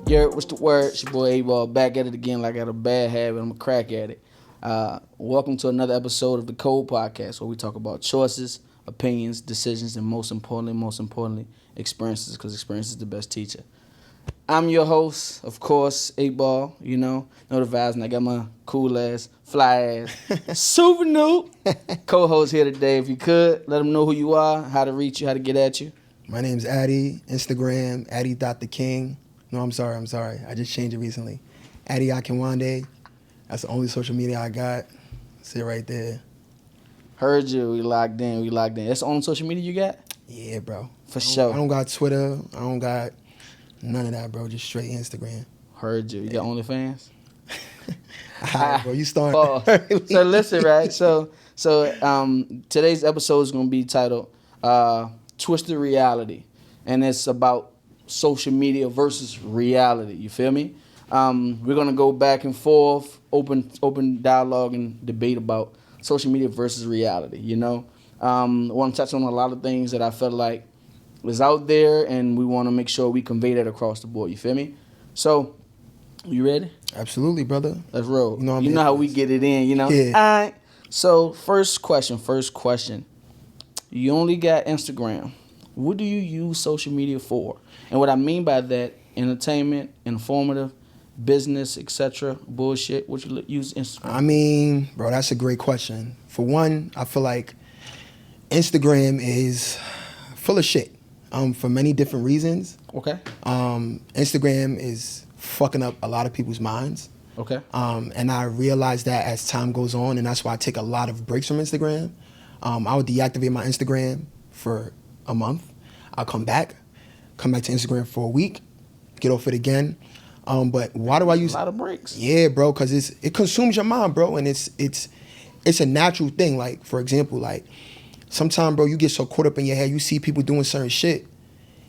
Yo, what's the word? It's your boy A-Ball back at it again like I got a bad habit. I'm a crack at it. Welcome to another episode of the Code Podcast where we talk about choices, opinions, decisions, and most importantly, experiences, because experience is the best teacher. I'm your host, of course, A-Ball, know the vibes, and I got my cool ass, fly ass, super noob co-host here today. If you could, let them know who you are, how to reach you, how to get at you. My name's Addy, Instagram, Addy.theking. No, I'm sorry. I just changed it recently. Addy Akinwande. That's the only social media I got. Sit right there. Heard you. We locked in. That's the only social media you got? Yeah, bro. For sure. I don't got Twitter. I don't got none of that, bro. Just straight Instagram. Heard you. You got OnlyFans? All right, bro. You starting. So listen, right? So today's episode is going to be titled Twisted Reality. And it's about social media versus reality. You feel me? We're going to go back and forth, open dialogue and debate about social media versus reality, I want to touch on a lot of things that I felt like was out there, and we want to make sure we convey that across the board. You feel me? So, you ready? Absolutely, brother. Let's roll. You know how we get it in, Yeah. All right. So, first question. You only got Instagram. What do you use social media for? And what I mean by that, entertainment, informative, business, etc., bullshit. What you use Instagram? I mean, bro, that's a great question. For one, I feel like Instagram is full of shit for many different reasons. Okay. Instagram is fucking up a lot of people's minds. Okay. And I realize that as time goes on, and that's why I take a lot of breaks from Instagram. I would deactivate my Instagram for a month. I'll come back to Instagram for a week, get off it again. But why do I use a lot of breaks? Yeah, bro, because it consumes your mind, bro, and it's a natural thing. Like, for example, like sometimes, bro, you get so caught up in your head, you see people doing certain shit,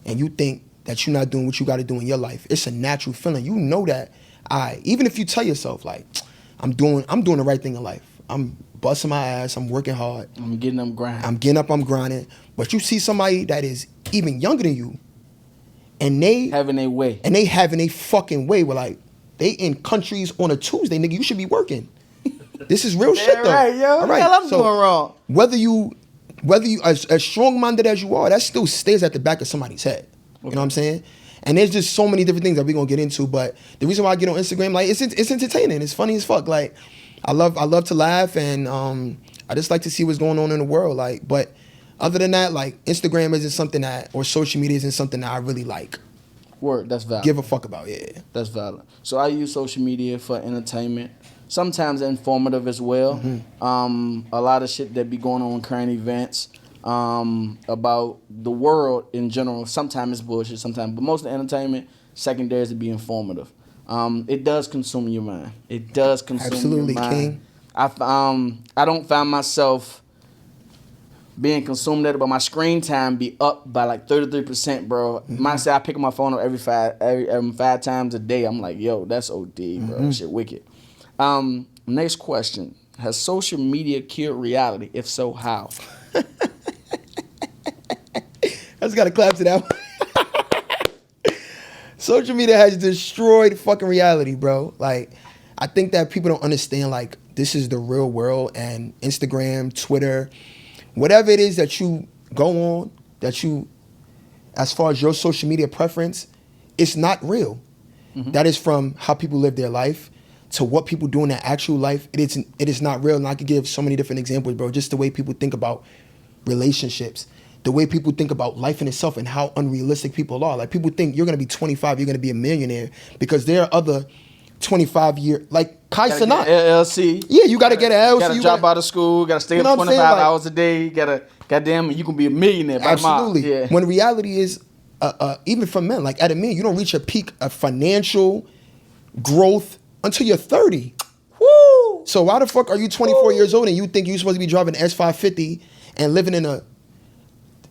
and you think that you're not doing what you got to do in your life. It's a natural feeling. You know that. Even if you tell yourself like, I'm doing the right thing in life. I'm busting my ass. I'm working hard. I'm getting up grinding. I'm grinding. But you see somebody that is even younger than you, and they having a way. And they having a fucking way where like they in countries on a Tuesday, nigga, you should be working. This is real shit though. Right, yo. All right. Hell, I'm doing wrong. Whether you as strong-minded as you are, that still stays at the back of somebody's head. Okay. You know what I'm saying? And there's just so many different things that we're gonna get into. But the reason why I get on Instagram, like it's entertaining. It's funny as fuck. Like I love to laugh, and I just like to see what's going on in the world. Like, but other than that, like Instagram isn't something that, or social media isn't something that I really like. Word, that's valid. Give a fuck about, yeah. That's valid. So I use social media for entertainment, sometimes informative as well. Mm-hmm. A lot of shit that be going on, current events, about the world in general. Sometimes it's bullshit, but most of the entertainment, secondary is to be informative. It does consume your mind. It does consume Absolutely, your mind. King. I don't find myself being consumed at it, but my screen time be up by like 33%, bro. Mm-hmm. I pick up my phone up every five times a day. I'm like, yo, that's OD, bro. Mm-hmm. That shit wicked. Next question. Has social media killed reality? If so, how? I just gotta clap to that one. Social media has destroyed fucking reality, bro. Like, I think that people don't understand, like, this is the real world, and Instagram, Twitter, whatever it is that you go on, as far as your social media preference, it's not real. Mm-hmm. That is from how people live their life to what people do in their actual life. It is not real. And I could give so many different examples, bro. Just the way people think about relationships, the way people think about life in itself, and how unrealistic people are. Like, people think you're going to be 25, you're going to be a millionaire, because there are other 25-year, like Kai Cenat. LLC. Yeah, you got to get an LLC. You got to drop out of school. Got to stay up 25 hours a day. You got to, goddamn, you can be a millionaire by absolutely. tomorrow. Yeah. When reality is, even for men, like at a man, you don't reach a peak of financial growth until you're 30. Woo! So why the fuck are you 24 years old and you think you're supposed to be driving an S550 and living in a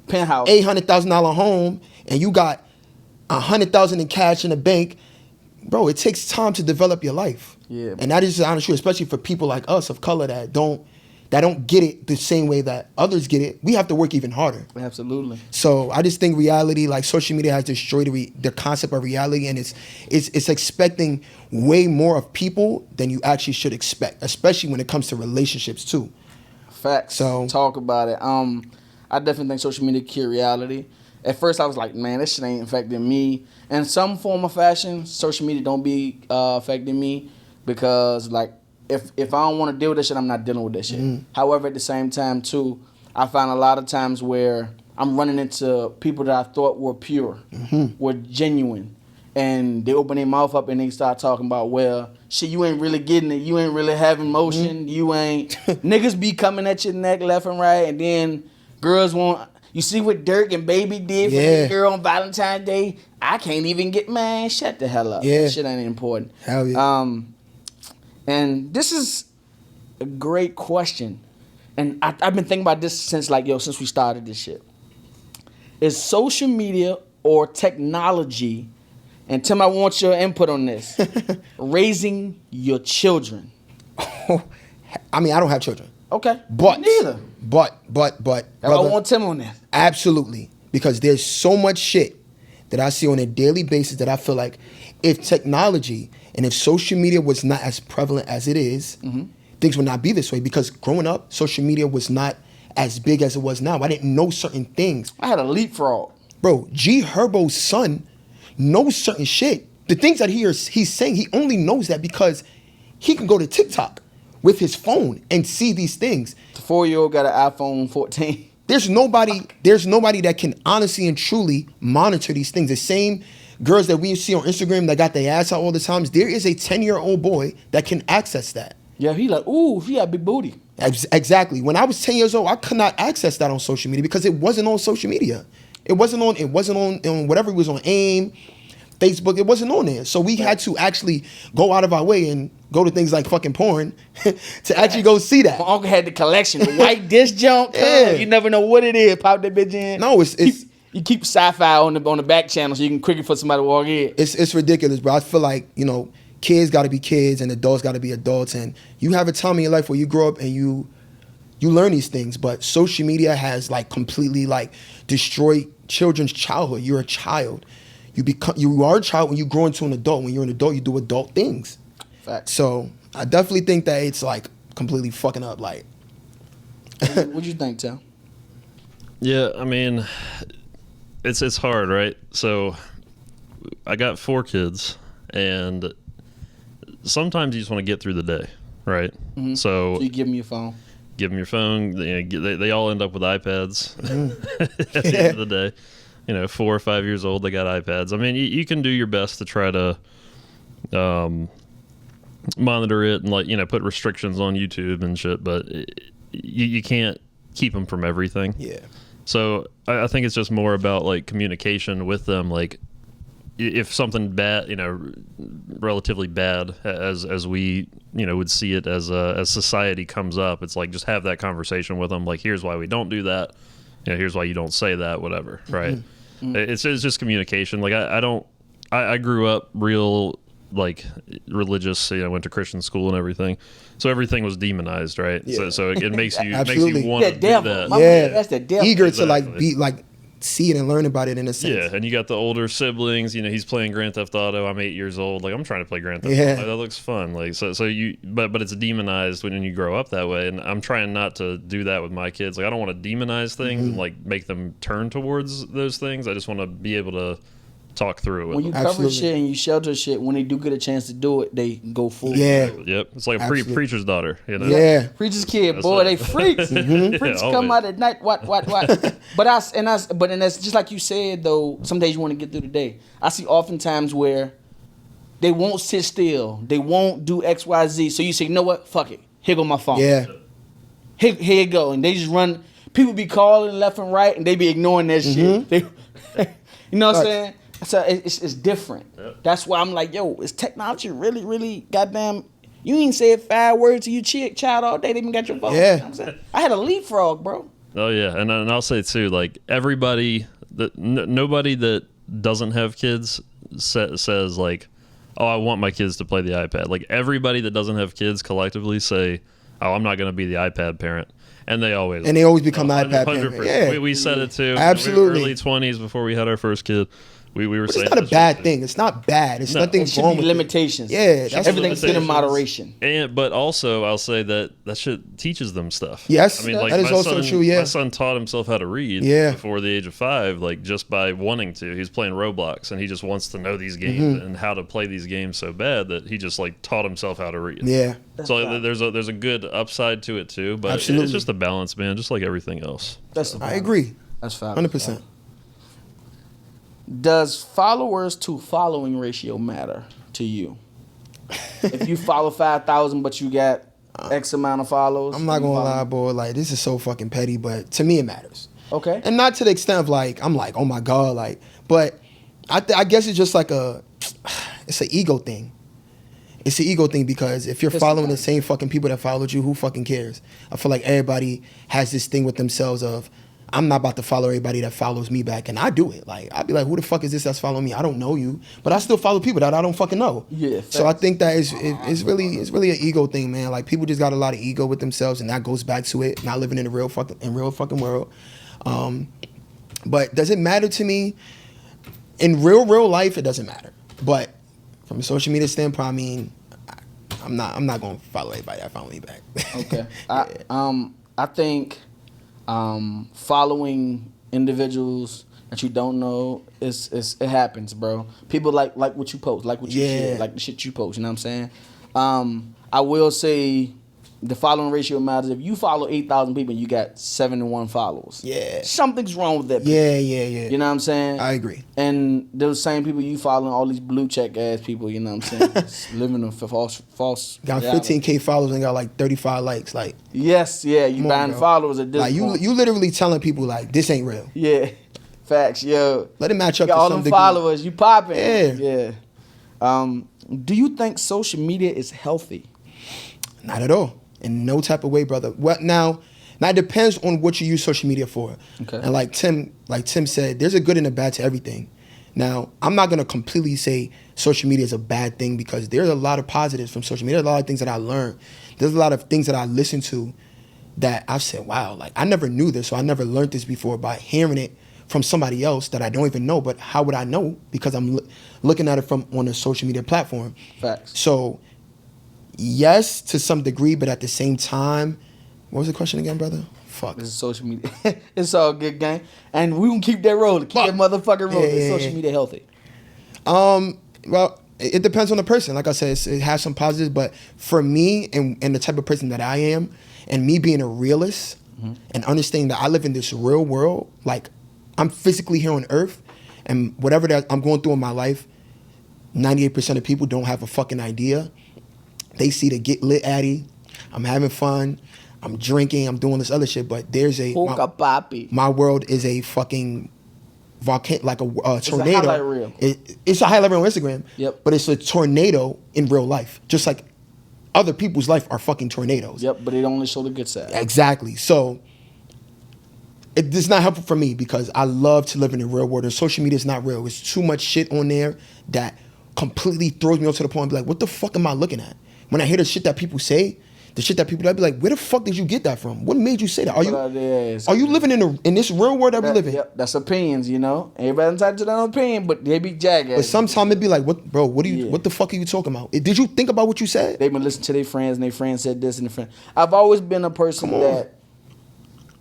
penthouse $800,000 home, and you got $100,000 in cash in the bank? Bro, it takes time to develop your life. Yeah. And that is the honest truth, especially for people like us of color that don't that don't get it the same way that others get it, we have to work even harder. Absolutely. So I just think reality, like social media, has destroyed the concept of reality, and it's expecting way more of people than you actually should expect, especially when it comes to relationships too. Facts. So talk about it. I definitely think social media killed reality. At first, I was like, man, this shit ain't affecting me. In some form or fashion, social media don't be affecting me because, like, if I don't want to deal with this shit, I'm not dealing with this shit. However, at the same time, too, I find a lot of times where I'm running into people that I thought were pure, were genuine, and they open their mouth up and they start talking about, well, shit, you ain't really getting it. You ain't really having motion. You ain't... Niggas be coming at your neck left and right, and then girls want... You see what Dirk and Baby did for the girl on Valentine's Day? I can't even get... Man, shut the hell up. Yeah. That shit ain't important. Hell yeah. And this is a great question. And I've been thinking about this since we started this shit. Is social media or technology, and Tim, I want your input on this, raising your children? I mean, I don't have children. Okay. But, me neither. But, I want Tim on this. Absolutely. Because there's so much shit that I see on a daily basis that I feel like if technology and if social media was not as prevalent as it is, things would not be this way. Because growing up, social media was not as big as it was now. I didn't know certain things. I had a leapfrog. Bro, G Herbo's son knows certain shit. The things that he's saying, he only knows that because he can go to TikTok with his phone and see these things. The 4-year-old got an iPhone 14. There's nobody that can honestly and truly monitor these things. The same girls that we see on Instagram that got their ass out all the time, there is a 10-year-old boy that can access that. Yeah, he like, ooh, he got big booty. Exactly. When I was 10 years old, I could not access that on social media because it wasn't on social media. It wasn't on whatever it was on AIM, Facebook. It wasn't on there. So we had to actually go out of our way and go to things like fucking porn to actually go see that. My uncle had the collection, the white disc junk. Yeah. You never know what it is. Pop that bitch in. No, it's you keep sci-fi on the back channel so you can quickly for somebody to walk in. It's ridiculous, bro. I feel like, kids got to be kids and adults got to be adults, and you have a time in your life where you grow up and you learn these things. But social media has like completely like destroyed children's childhood. You're a child. You are a child when you grow into an adult. When you're an adult, you do adult things. Facts. So I definitely think that it's like completely fucking up. Like, what you think, Tim? Yeah, I mean, it's hard, right? So I got 4 kids, and sometimes you just want to get through the day, right? Mm-hmm. So you give them your phone. Give them your phone. They all end up with iPads at the end of the day. 4 or 5 years old, they got iPads. I mean, you can do your best to try to monitor it and put restrictions on YouTube and shit, but you can't keep them from everything. Yeah. So I think it's just more about like communication with them. Like if something bad, relatively bad as we would see it as society comes up, it's like just have that conversation with them. Like, here's why we don't do that. Here's why you don't say that. Whatever. Right. Mm-hmm. It's just communication. Like I grew up real like religious. Went to Christian school and everything. So everything was demonized, right? Yeah. So it makes you Absolutely. want to do devil. that. Yeah, that's the devil. Eager Exactly. to like be like see it and learn about it in a sense. Yeah, and you got the older siblings. He's playing Grand Theft Auto. I'm 8 years old. Like I'm trying to play Grand Theft Yeah. Auto. That looks fun. Like so you, but it's demonized when you grow up that way. And I'm trying not to do that with my kids. Like I don't want to demonize things and like make them turn towards those things. I just want to be able to talk through it with When you them. cover Absolutely. shit and you shelter shit, when they do get a chance to do it, they go full. Yeah. Yep, it's like a Absolutely. preacher's daughter. Yeah. Preacher's kid, That's boy, it. they freaks. Freaks Yeah, come always. out at night. What? But that's just like you said though. Some days you want to get through the day. I see oftentimes where they won't sit still. They won't do X, Y, Z. So you say, you know what? Fuck it. Here go my phone. Yeah. Here you go. And they just run. People be calling left and right, and they be ignoring that shit. They, you know what I'm saying? So it's different. Yep. That's why I'm like, yo, is technology really, really goddamn? You ain't said 5 words to your child all day. They even got your phone. Yeah. You know what I'm saying? I had a leapfrog, bro. Oh yeah, and I'll say too, like everybody that nobody that doesn't have kids says like, oh, I want my kids to play the iPad. Like everybody that doesn't have kids collectively say, oh, I'm not going to be the iPad parent. And they always become the iPad parent. Yeah. We said it too. Absolutely. Early 20s before we had our first kid. We were saying it's not a bad thing. It's not bad. It's nothing It should wrong be with limitations. Yeah, that's everything's good in moderation. But also, I'll say that shit teaches them stuff. Yes, I mean, like that is also true. Yeah, my son taught himself how to read before the age of 5, like just by wanting to. He's playing Roblox, and he just wants to know these games and how to play these games so bad that he just like taught himself how to read. Yeah. So there's a good upside to it too, but it's just a balance, man. Just like everything else. I agree. That's fine. 100%. Does followers to following ratio matter to you? If you follow 5,000 but you got X amount of followers, I'm not gonna lie, boy. Like, this is so fucking petty, but to me it matters. Okay. And not to the extent of like I'm like, oh my god, like, but I guess it's just like it's an ego thing. It's an ego thing because if you're following the same fucking people that followed you, who fucking cares? I feel like everybody has this thing with themselves of, I'm not about to follow everybody that follows me back, and I do it. Like, I'd be like, who the fuck is this that's following me? I don't know you, but I still follow people that I don't fucking know. Yeah. So I think that it's really an ego thing, man. Like, people just got a lot of ego with themselves, and that goes back to it not living in the real fucking world. But does it matter to me? In real life, it doesn't matter. But from a social media standpoint, I mean, I'm not gonna follow everybody that follow me back. Okay. I think following individuals that you don't know it happens, bro. People like what you post, like what you share, like the shit you post. You know what I'm saying? I will say the following ratio matters. If you follow 8,000 people and you got 71 followers, something's wrong with that people. Yeah. You know what I'm saying? I agree. And those same people you following, all these blue check ass people, you know what I'm saying? Just living a false got reality. 15K followers and got like 35 likes. Like, yes, you buying followers at this like point. you literally telling people like this ain't real. Yeah, facts, yo. Let it match up to all some them degree. followers, you popping. Yeah. Do you think social media is healthy? Not at all. In no type of way, brother. Well, now it depends on what you use social media for. Okay. And like Tim said, there's a good and a bad to everything. Now, I'm not gonna completely say social media is a bad thing because there's a lot of positives from social media. There's a lot of things that I learned. There's a lot of things that I listened to that I've said, wow, like I never knew this, or I never learned this before by hearing it from somebody else that I don't even know. But how would I know? Because I'm looking at it from on a social media platform. Facts. So, yes, to some degree, but at the same time, what was the question again, brother? Fuck. This is social media. It's all good, gang. And we gonna keep that rolling. Keep that motherfucking rolling. Is social media healthy? Well, it depends on the person. Like I said, it has some positives, but for me and the type of person that I am, and me being a realist and understanding that I live in this real world, like I'm physically here on earth, and whatever that I'm going through in my life, 98% of people don't have a fucking idea. They see the get lit Addy. I'm having fun. I'm drinking. I'm doing this other shit. But there's my world is a fucking volcano, like a tornado. It's a highlight reel. It's a highlight reel on Instagram. Yep. But it's a tornado in real life, just like other people's life are fucking tornadoes. Yep. But it only show the good side. Exactly. So it's not helpful for me because I love to live in the real world, and social media is not real. There's too much shit on there that completely throws me up to the point and be like, what the fuck am I looking at? When I hear the shit that people say, I'd be like, where the fuck did you get that from? What made you say that? Are you living in this real world that we live in? Yep, that's opinions, you know. Everybody entitled to their own opinion, but they be jagged. But sometimes it'd be like, what the fuck are you talking about? Did you think about what you said? They been listening to their friends, and their friends said this, and their friend. I've always been a person that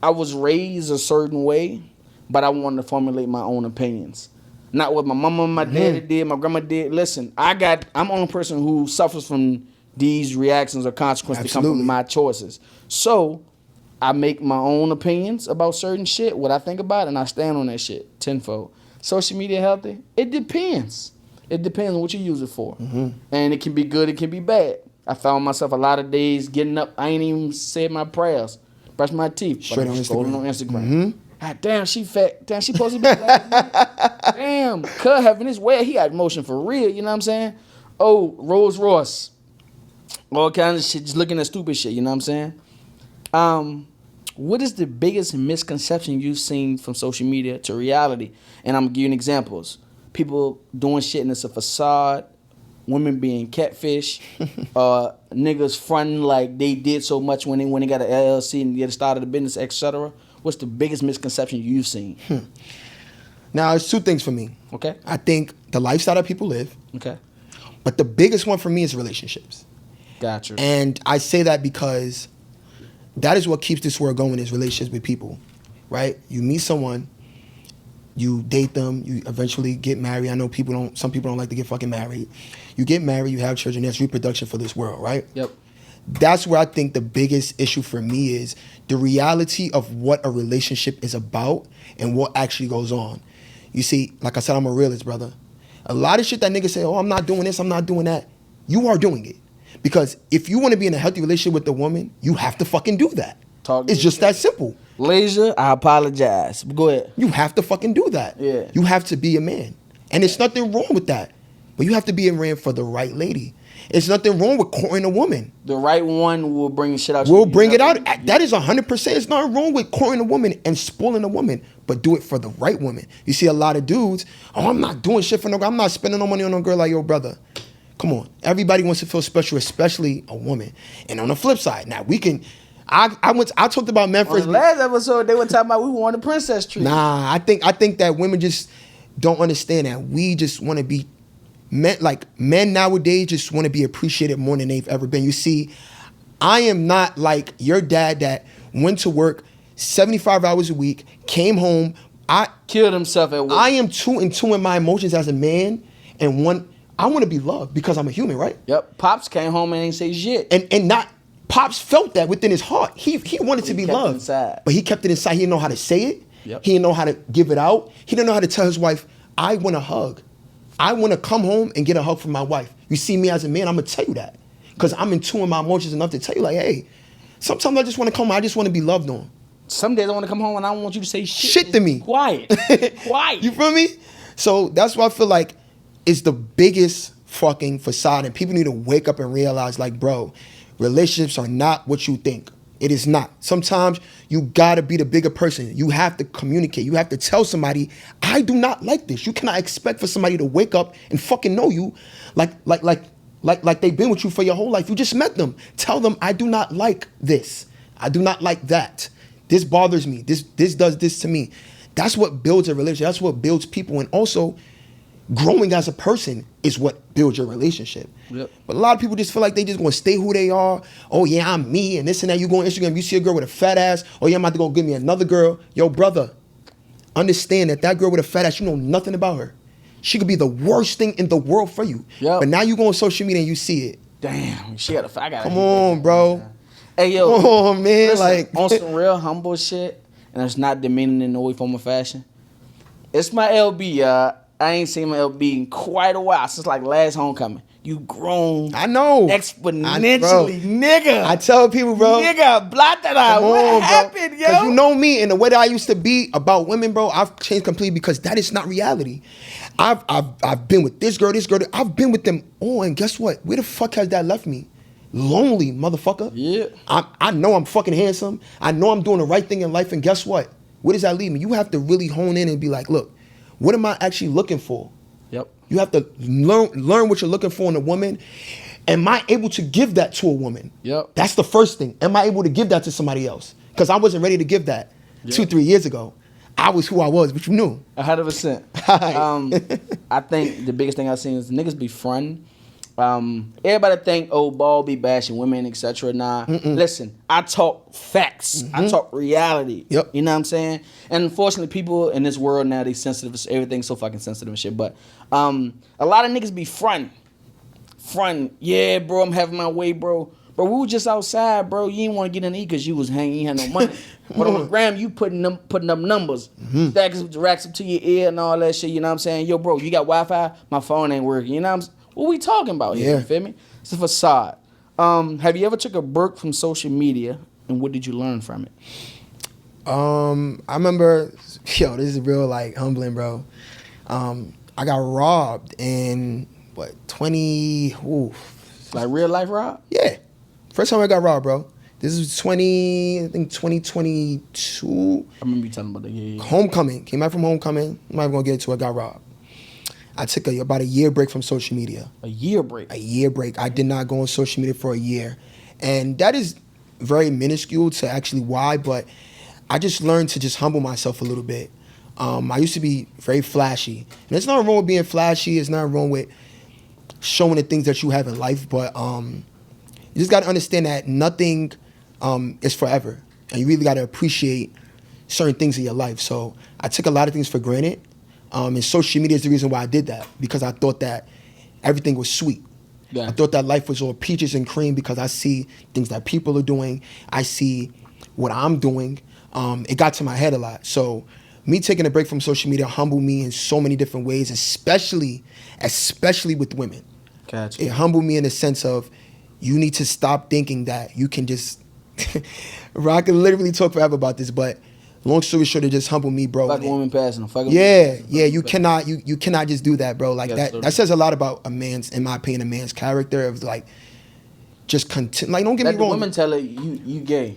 I was raised a certain way, but I wanted to formulate my own opinions. Not what my mama and my daddy did, my grandma did. Listen, I'm the only person who suffers from these reactions or consequences that come from my choices. So I make my own opinions about certain shit, what I think about, and I stand on that shit tenfold. Social media healthy? It depends. It depends on what you use it for. And it can be good, it can be bad. I found myself a lot of days getting up, I ain't even said my prayers, brush my teeth, straight on Instagram. God damn, she fat. Damn, she supposed to be like, damn, cuz having his way, he got motion for real, you know what I'm saying? Oh, Rolls Royce. All kinds of shit, just looking at stupid shit, you know what I'm saying? What is the biggest misconception you've seen from social media to reality? And I'm gonna give you examples. People doing shit and it's a facade, women being catfish, niggas fronting like they did so much when they got an LLC and get started a business, etc. What's the biggest misconception you've seen? Now, there's two things for me. Okay. I think the lifestyle that people live, Okay. but the biggest one for me is relationships. Gotcha. And I say that because that is what keeps this world going, is relationships with people, right? You meet someone, you date them, you eventually get married. I know some people don't like to get fucking married. You get married, you have children, that's reproduction for this world, right? Yep. That's where I think the biggest issue for me is the reality of what a relationship is about and what actually goes on. You see, like I said, I'm a realist, brother. A lot of shit that niggas say, oh, I'm not doing this, I'm not doing that. You are doing it. Because if you want to be in a healthy relationship with a woman, you have to fucking do that. It's just that simple. Laser, I apologize. Go ahead. You have to fucking do that. Yeah. You have to be a man. And there's nothing wrong with that. But you have to be a man for the right lady. There's nothing wrong with courting a woman. The right one will bring shit out. We'll bring it out. That is 100%. It's not wrong with courting a woman and spoiling a woman, but do it for the right woman. You see a lot of dudes, oh, I'm not doing shit for no girl. I'm not spending no money on no girl. Like, yo, brother, come on. Everybody wants to feel special, especially a woman. And on the flip side, now we can, I talked about men On first. the last episode, they were talking about we want a princess tree. Nah, I think that women just don't understand that. We just want to be men nowadays just want to be appreciated more than they've ever been. You see, I am not like your dad that went to work 75 hours a week, came home. I killed himself at work. I am too in tune with my emotions as a man, and I want to be loved because I'm a human, right? Yep. Pops came home and ain't say shit. And not Pops felt that within his heart. He wanted to be kept it loved, inside. but he kept it inside. He didn't know how to say it. Yep. He didn't know how to give it out. He didn't know how to tell his wife, I want a hug. I want to come home and get a hug from my wife. You see me as a man, I'm going to tell you that. Because I'm in tune with my emotions enough to tell you, like, hey, sometimes I just want to come home. I just want to be loved on. Some days I want to come home and I don't want you to say Shit to me. Quiet. Quiet. You feel me? So that's why I feel like it's the biggest fucking facade. And people need to wake up and realize, like, bro, relationships are not what you think. It is not. Sometimes you gotta be the bigger person. You have to communicate. You have to tell somebody, I do not like this. You cannot expect for somebody to wake up and fucking know you like they've been with you for your whole life. You just met them. Tell them, I do not like this. I do not like that. This bothers me. This does this to me. That's what builds a relationship. That's what builds people. And also, growing as a person is what builds your relationship. Yep. But a lot of people just feel like they just gonna stay who they are. Oh yeah, I'm me and this and that. You go on Instagram, you see a girl with a fat ass. Oh yeah, I'm about to go get me another girl. Yo, brother, understand that girl with a fat ass, you know nothing about her. She could be the worst thing in the world for you. Yep. But now you go on social media and you see it. Damn, she got I got. Come on, bro. Hey yo, Come on, man. listen, Like on some real humble shit, and it's not demeaning in no way, form, or fashion. It's my LB, y'all. I ain't seen my LB in quite a while, since like last homecoming. You grown I know. exponentially, nigga. I tell people, bro. Nigga, blot that out. Come What on, happened, yo? Because you know me and the way that I used to be about women, bro, I've changed completely because that is not reality. I've been with this girl. I've been with them all, and guess what? Where the fuck has that left me? Lonely, motherfucker. Yeah. I know I'm fucking handsome. I know I'm doing the right thing in life, and guess what? Where does that leave me? You have to really hone in and be like, look, what am I actually looking for? Yep. You have to learn what you're looking for in a woman. Am I able to give that to a woman? Yep. That's the first thing. Am I able to give that to somebody else? Because I wasn't ready to give that 2-3 years ago. I was who I was, but you knew. 100%. I think the biggest thing I've seen is niggas be fronting. Everybody think, oh, ball be bashing women, etc. Nah, listen, I talk facts. I talk reality. Yep. You know what I'm saying? And unfortunately, people in this world now, they sensitive. Everything's so fucking sensitive and shit. But a lot of niggas be fronting. Yeah, bro, I'm having my way, bro. Bro, we were just outside, bro. You didn't want to get in to eat because you was hanging. You had no money. But on the gram, you putting up numbers. Stacks racks up to your ear and all that shit. You know what I'm saying? Yo, bro, you got Wi-Fi? My phone ain't working. You know what I'm saying? What we talking about here? Yeah. You feel me? It's a facade. Have you ever took a break from social media, and what did you learn from it? I remember, yo, this is real like humbling, bro. I got robbed in what 20? Like real life, Rob? Yeah, first time I got robbed, bro. This was 2022. I remember you telling about that. Yeah. Homecoming. Came out from homecoming. I'm not even gonna get into it. Got robbed. I took about a year break from social media. A year break. A year break. I did not go on social media for a year. And that is very minuscule to actually why, but I just learned to just humble myself a little bit. I used to be very flashy. And there's nothing wrong with being flashy. There's nothing wrong with showing the things that you have in life. But you just got to understand that nothing is forever. And you really got to appreciate certain things in your life. So I took a lot of things for granted. And social media is the reason why I did that. Because I thought that everything was sweet. Yeah. I thought that life was all peaches and cream because I see things that people are doing. I see what I'm doing. It got to my head a lot. So me taking a break from social media humbled me in so many different ways, especially with women. Gotcha. It humbled me in the sense of you need to stop thinking that you can just... Bro, I can literally talk forever about this, but long story short, it just humbled me, bro. Fuck a woman passing. Fuck a Yeah, you cannot just do that, bro. Like Yes, that says a lot about a man's, in my opinion, a man's character of like just like don't get Let me the wrong. women tell her you gay.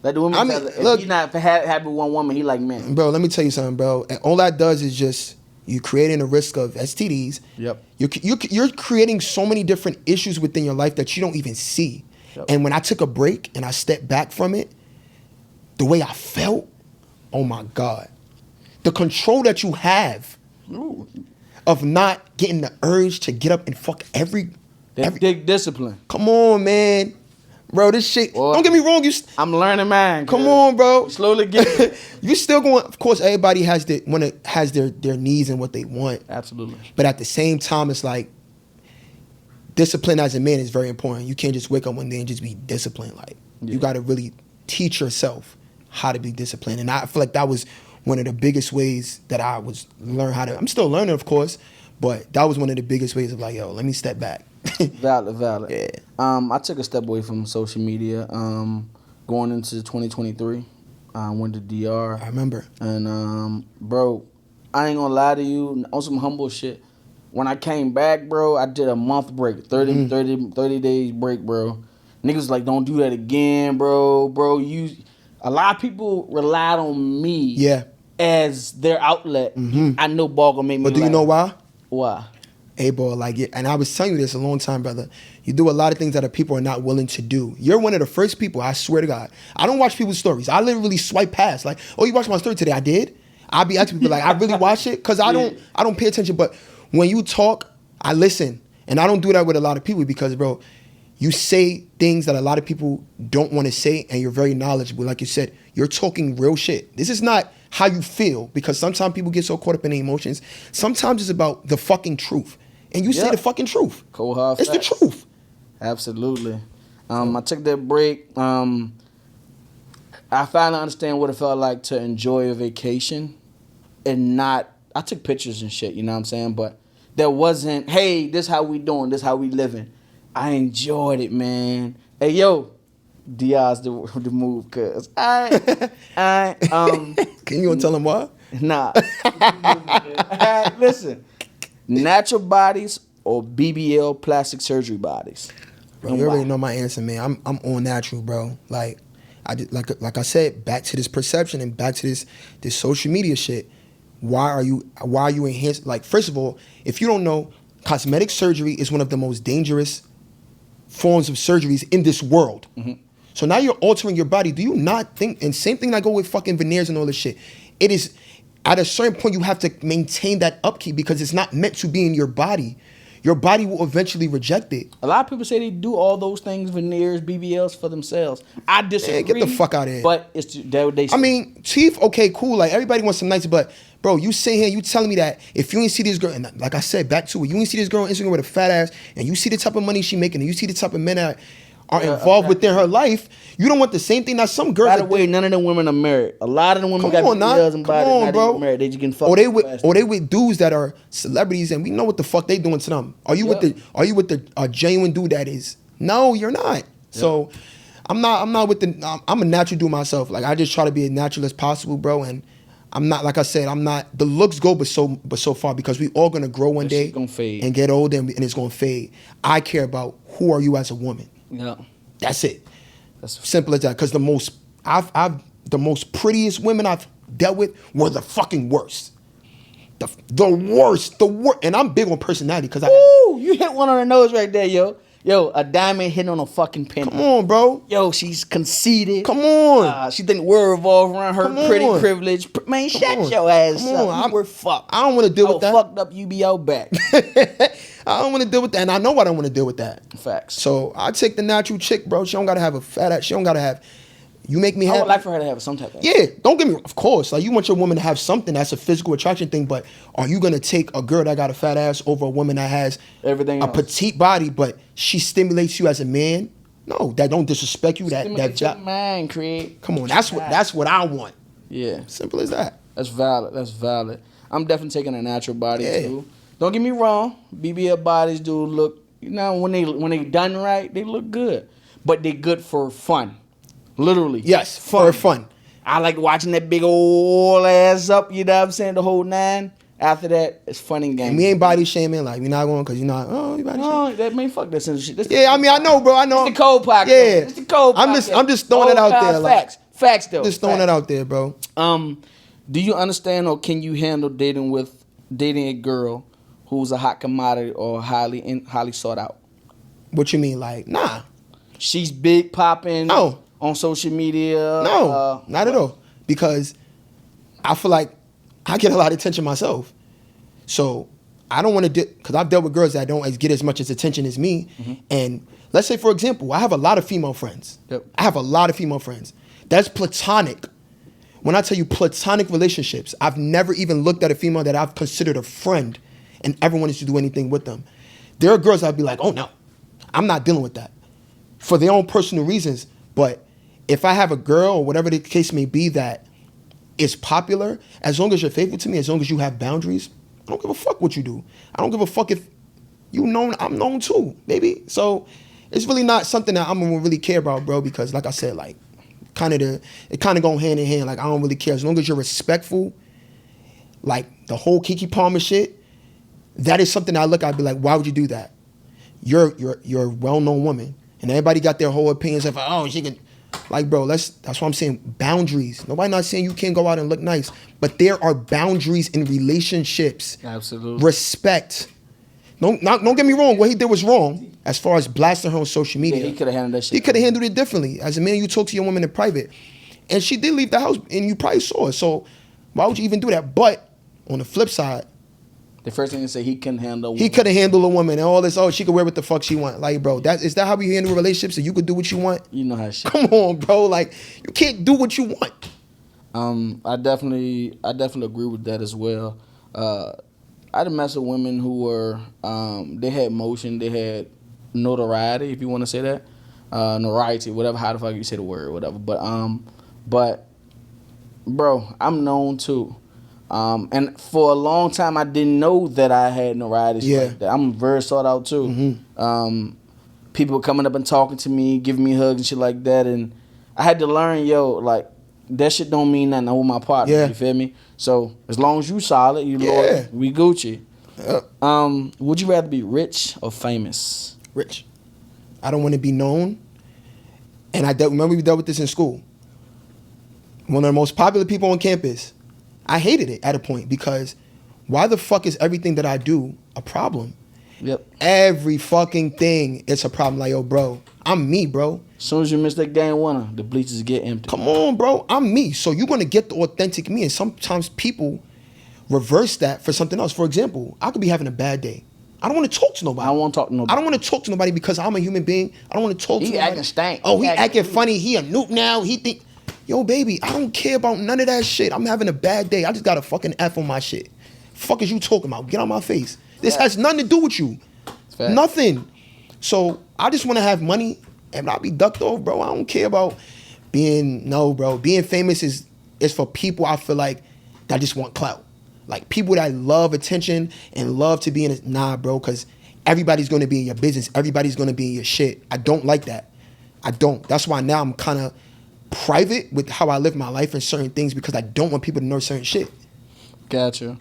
Let the women I mean, tell her if look- he's not happy with one woman, he like men. Bro, let me tell you something, bro. And all that does is just you creating a risk of STDs. Yep. You're creating so many different issues within your life that you don't even see. Yep. And when I took a break and I stepped back from it, the way I felt, oh my God. The control that you have Ooh. of not getting the urge to get up and fuck every Big discipline. Come on, man. Bro, this shit, Boy. don't get me wrong, I'm learning, man. come on, bro. You slowly get it. You still going, of course, everybody has their needs and what they want. Absolutely. But at the same time, it's like discipline as a man is very important. You can't just wake up one day and just be disciplined. Like Yeah. you got to really teach yourself how to be disciplined. And I feel like that was one of the biggest ways that I was learn how to. I'm still learning, of course, but that was one of the biggest ways of like, yo, let me step back. Valid. Yeah. I took a step away from social media. Going into 2023, I went to DR. I remember. And bro, I ain't gonna lie to you, on some humble shit. When I came back, bro, I did a month break, 30 days break, bro. Niggas like, don't do that again, bro. Bro, a lot of people relied on me Yeah. as their outlet. I know ball gonna make me But do you know why? Why? Hey, bro, like, and I was telling you this a long time, brother. You do a lot of things that people are not willing to do. You're one of the first people, I swear to God. I don't watch people's stories. I literally swipe past. Like, oh, you watched my story today? I did. I'll be asking people, like, I really watch it? Because I don't pay attention. But when you talk, I listen. And I don't do that with a lot of people because, bro, you say things that a lot of people don't want to say, and you're very knowledgeable. Like you said, you're talking real shit. This is not how you feel, because sometimes people get so caught up in their emotions. Sometimes it's about the fucking truth. And you say Yeah. the fucking truth. Cold hard It's facts. the truth. Absolutely. I took that break. I finally understand what it felt like to enjoy a vacation and not. I took pictures and shit, you know what I'm saying? But there wasn't, hey, this how we doing, this how we living. I enjoyed it, man. Hey, yo, DR's the move, cuz. Can You gonna tell them why? Nah. Listen, natural bodies or BBL plastic surgery bodies? Bro, And you already why? know my answer, man. I'm all natural, bro. Like I said, back to this perception and back to this social media shit. Why are you enhanced? Like, first of all, if you don't know, cosmetic surgery is one of the most dangerous forms of surgeries in this world. So now you're altering your body. Do you not think, and same thing that go with fucking veneers and all this shit, it is, at a certain point you have to maintain that upkeep because it's not meant to be in your body. Your body will eventually reject it. A lot of people say they do all those things, veneers, BBLs for themselves. I disagree. get the fuck outta here. But it's that they say. I mean, teeth, okay, cool. Like, everybody wants some nice, but bro, you sit here, you telling me that if you ain't see this girl, and like I said, back to it, you ain't see this girl on Instagram with a fat ass, and you see the type of money she making, and you see the type of men that are involved within her life, you don't want the same thing that some girls. By the way, none of them women are married. A lot of them women got BBLs and bodies not even married. They just getting fucked. Or they with dudes that are celebrities, and we know what the fuck they doing to them. Are you with the genuine dude that is? No, you're not. So I'm not with the. I'm a natural dude myself. Like, I just try to be as natural as possible, bro. And I'm not, like I said, I'm not. The looks go, but so far, because we all gonna grow one That day shit gonna fade. and get older, and it's gonna fade. I care about who are you as a woman. Yeah. That's it. That's Simple as that. Because the most prettiest women I've dealt with were the fucking worst. The worst. And I'm big on personality because Ooh, you hit one on the nose right there, yo. Yo, a diamond hitting on a fucking penny. Come on, bro. Yo, she's conceited. Come on. She think the world revolve around her. Come Pretty on. privilege. Man, Come shut on. your ass Come up. on. We're fucked. I don't want to deal with that. Fucked up, you be out back. I don't want to deal with that, and I know I don't want to deal with that. Facts. So I take the natural chick, bro. She don't gotta have a fat ass. She don't gotta have. You make me happy. I would like for her to have some type of. Yeah, don't get me wrong. Of course, like you want your woman to have something that's a physical attraction thing, but are you gonna take a girl that got a fat ass over a woman that has Everything a else. petite body, but she stimulates you as a man? No, that don't disrespect you. That job. Man, Craig. Come on, that's what I want. Yeah, Simple as that. that's valid. That's valid. I'm definitely taking a natural body Yeah. too. Don't get me wrong. BBL bodies do look. You know, when they done right, they look good, but they good for fun. Literally. Yes, for fun. I like watching that big old ass up, you know what I'm saying, the whole 9. After that, it's fun and games. And we ain't body shaming, like we not going because you're not. Oh, you body shaming. No, that man, fuck that sense of shit. That's Yeah, I mean, I know, bro. I know. It's the cold pocket. Yeah, It's the cold pocket. I'm just throwing it out there. Like, Facts though. just throwing it out there, bro. Do you understand or can you handle dating a girl who's a hot commodity or highly sought out? What you mean, like, nah, She's big popping. No. On social media. no, not at all. Because I feel like I get a lot of attention myself, so I don't want to because I've dealt with girls that don't get as much as attention as me. And let's say, for example, I have a lot of female friends. Yep. I have a lot of female friends. That's platonic. When I tell you platonic relationships, I've never even looked at a female that I've considered a friend and ever wanted to do anything with them. There are girls I'd be like, oh no, I'm not dealing with that for their own personal reasons. But if I have a girl or whatever the case may be that is popular, as long as you're faithful to me, as long as you have boundaries, I don't give a fuck what you do. I don't give a fuck if you known, I'm known too, baby. So it's really not something that I'm gonna really care about, bro, because like I said, like it kind of go hand in hand. Like I don't really care as long as you're respectful. Like the whole Kiki Palmer shit, that is something I look at. I'd be like, why would you do that? You're a well-known woman, and everybody got their whole opinions of, oh, she can. Like, bro, that's what I'm saying. Boundaries. Nobody not saying you can't go out and look nice, but there are boundaries in relationships. Absolutely. Respect. Don't get me wrong. What he did was wrong as far as blasting her on social media. Yeah, he could have handled that shit. He could have handled it differently. As a man, you talk to your woman in private, and she did leave the house, and you probably saw it. So why would you even do that? But on the flip side, the first thing to say, he couldn't handle. he could have handled a woman and all this. Oh, she could wear what the fuck she want. Like, bro, is that how we handle relationships? So you could do what you want? You know how shit. Come on, bro. Like, you can't do what you want. I definitely agree with that as well. I done mess with women who were they had motion, they had notoriety, if you want to say that, notoriety, whatever, how the fuck you say the word, whatever. But bro, I'm known too. And for a long time, I didn't know that I had notoriety. Yeah. Like that. I'm very sought out too. People coming up and talking to me, giving me hugs and shit like that, and I had to learn, like that shit don't mean nothing. I'm with my partner. Yeah. You feel me? So as long as you solid, you Yeah. loyal, we Gucci. Yep. Would you rather be rich or famous? Rich. I don't want to be known. And remember we dealt with this in school. One of the most popular people on campus. I hated it at a point because why the fuck is everything that I do a problem? Yep. Every fucking thing, it's a problem. Like, yo, bro, I'm me, bro. As soon as you miss that game winner, the bleachers get empty. Come on, bro. I'm me. So you're going to get the authentic me. And sometimes people reverse that for something else. For example, I could be having a bad day. I don't want to talk to nobody. I don't want to talk to nobody. I don't want to talk to nobody because I'm a human being. I don't want to talk to He nobody. acting stank. Oh, he He acting acting weak. funny. He a noob now. He think, yo, baby, I don't care about none of that shit. I'm having a bad day. I just got a fucking F on my shit. Fuck is you talking about? Get out my face. This has nothing to do with you. Fact. Nothing. So I just want to have money and I'll be ducked off, bro. I don't care about being famous is for people I feel like that just want clout. Like people that love attention and love to be in a, nah, bro, because everybody's going to be in your business. Everybody's going to be in your shit. I don't like that. I don't. That's why now I'm kind of private with how I live my life and certain things because I don't want people to know certain shit. Gotcha.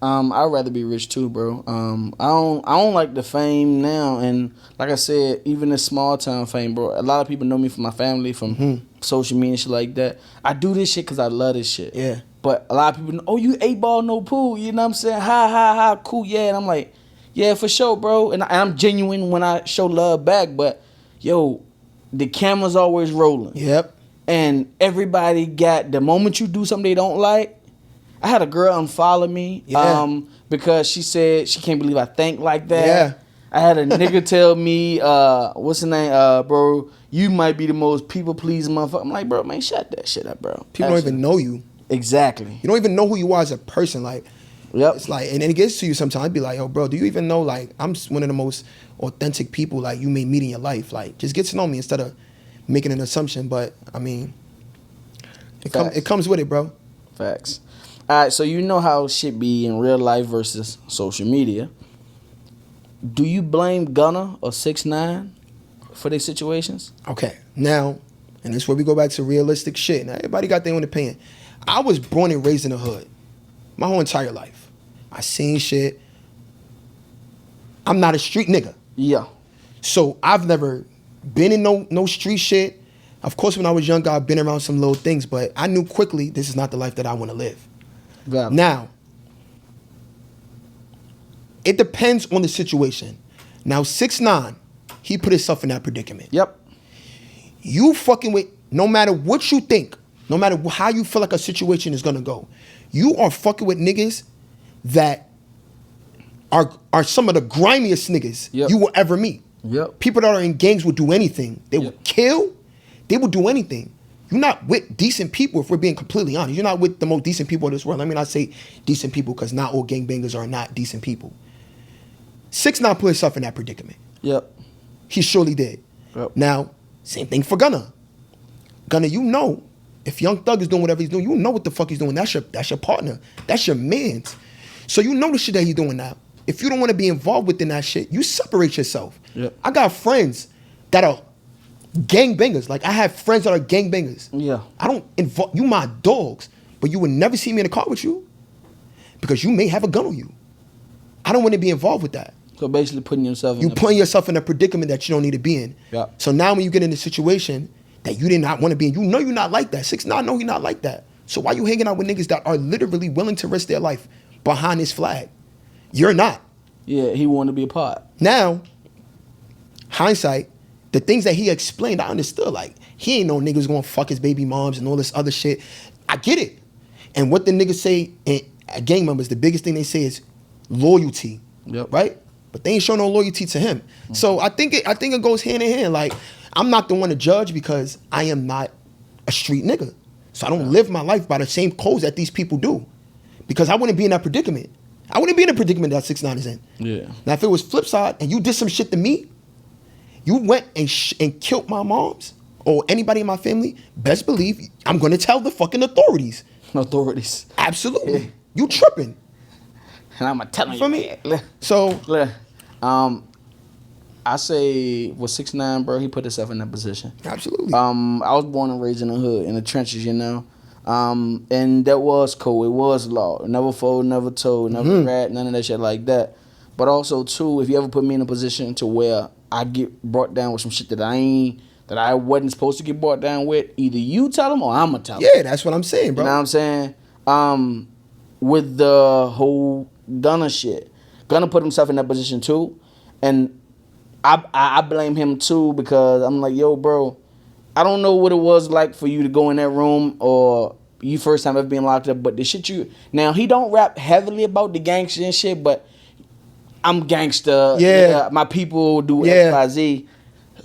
I'd rather be rich too, bro. I don't like the fame now, and like I said, even the small town fame, bro. A lot of people know me from my family, from social media and shit like that. I do this shit because I love this shit. Yeah. But a lot of people, oh, you 8-ball, no pool. You know what I'm saying? Ha, cool, yeah. And I'm like, yeah, for sure, bro. And I'm genuine when I show love back. But, yo, the camera's always rolling. Yep. And everybody got, the moment you do something they don't like, I had a girl unfollow me because she said she can't believe I think like that. Yeah. I had a nigga tell me, what's his name, bro, you might be the most people-pleasing motherfucker. I'm like, bro, man, shut that shit up, bro. People don't even know you. Exactly. You don't even know who you are as a person. Like, Yep. it's like, and then it gets to you sometimes. Be like, yo, bro, do you even know, like, I'm one of the most authentic people, like, you may meet in your life. Like, just get to know me instead of making an assumption. But, I mean, it comes with it, bro. Facts. All right, so you know how shit be in real life versus social media. Do you blame Gunna or 6ix9ine for their situations? Okay, now, and this is where we go back to realistic shit. Now, everybody got their own opinion. I was born and raised in the hood my whole entire life. I seen shit. I'm not a street nigga. Yeah. So I've never been in no street shit. Of course, when I was younger, I've been around some little things, but I knew quickly this is not the life that I want to live. Valid. Now, it depends on the situation. Now, 6ix9ine, he put himself in that predicament. Yep. You fucking with, no matter what you think, no matter how you feel like a situation is gonna go, you are fucking with niggas that are some of the grimiest niggas you will ever meet. Yep. People that are in gangs will do anything. They will Yep. kill. They will do anything. You're not with decent people, if we're being completely honest. You're not with the most decent people in this world. Let me not say decent people, because not all gangbangers are not decent people. 6ix9ine put himself in that predicament. Yep. He surely did. Yep. Now, same thing for Gunna. Gunna, you know, if Young Thug is doing whatever he's doing, you know what the fuck he's doing. That's your partner. That's your man's. So you know the shit that he's doing now. If you don't want to be involved within that shit, you separate yourself. Yep. I got friends that are gangbangers. Like, I have friends that are gangbangers. Yeah. I don't involve you, my dogs, but you would never see me in a car with you because you may have a gun on you. I don't want to be involved with that. So basically putting yourself in You putting yourself in a predicament that you don't need to be in. Yeah. So now when you get in a situation that you did not want to be in, you know you're not like that. 6ix9ine know you're not like that. So why you hanging out with niggas that are literally willing to risk their life behind his flag? You're not. Yeah, he wanted to be a part. Now, hindsight, the things that he explained, I understood. Like, he ain't no niggas gonna fuck his baby moms and all this other shit. I get it. And what the niggas say, and gang members, the biggest thing they say is loyalty. Yep. Right? But they ain't show no loyalty to him. So I think it goes hand in hand. Like, I'm not the one to judge because I am not a street nigga. So I don't live my life by the same codes that these people do. Because I wouldn't be in that predicament. I wouldn't be in the predicament that 6ix9ine is in. Yeah. Now, if it was flip side and you did some shit to me, you went and killed my moms or anybody in my family, best believe I'm going to tell the fucking authorities. Authorities. Absolutely. Yeah. You tripping. And I'm telling For you. me. Man. So, Look, I say with 6ix9ine, bro, he put himself in that position. absolutely. I was born and raised in the hood, in the trenches, you know. And that was code. It was law. Never fold, never told, never rat, none of that shit like that. But also, too, if you ever put me in a position to where I get brought down with some shit that I wasn't supposed to get brought down with, either you tell them or I'm going to tell them. Yeah, that's what I'm saying, bro. You know what I'm saying? With the whole Gunna shit, Gunna put himself in that position too, and I blame him too because I'm like, yo, bro, I don't know what it was like for you to go in that room or you first time ever being locked up, but the shit now he don't rap heavily about the gangster and shit, but I'm gangster. Yeah. My people do Yeah. XYZ.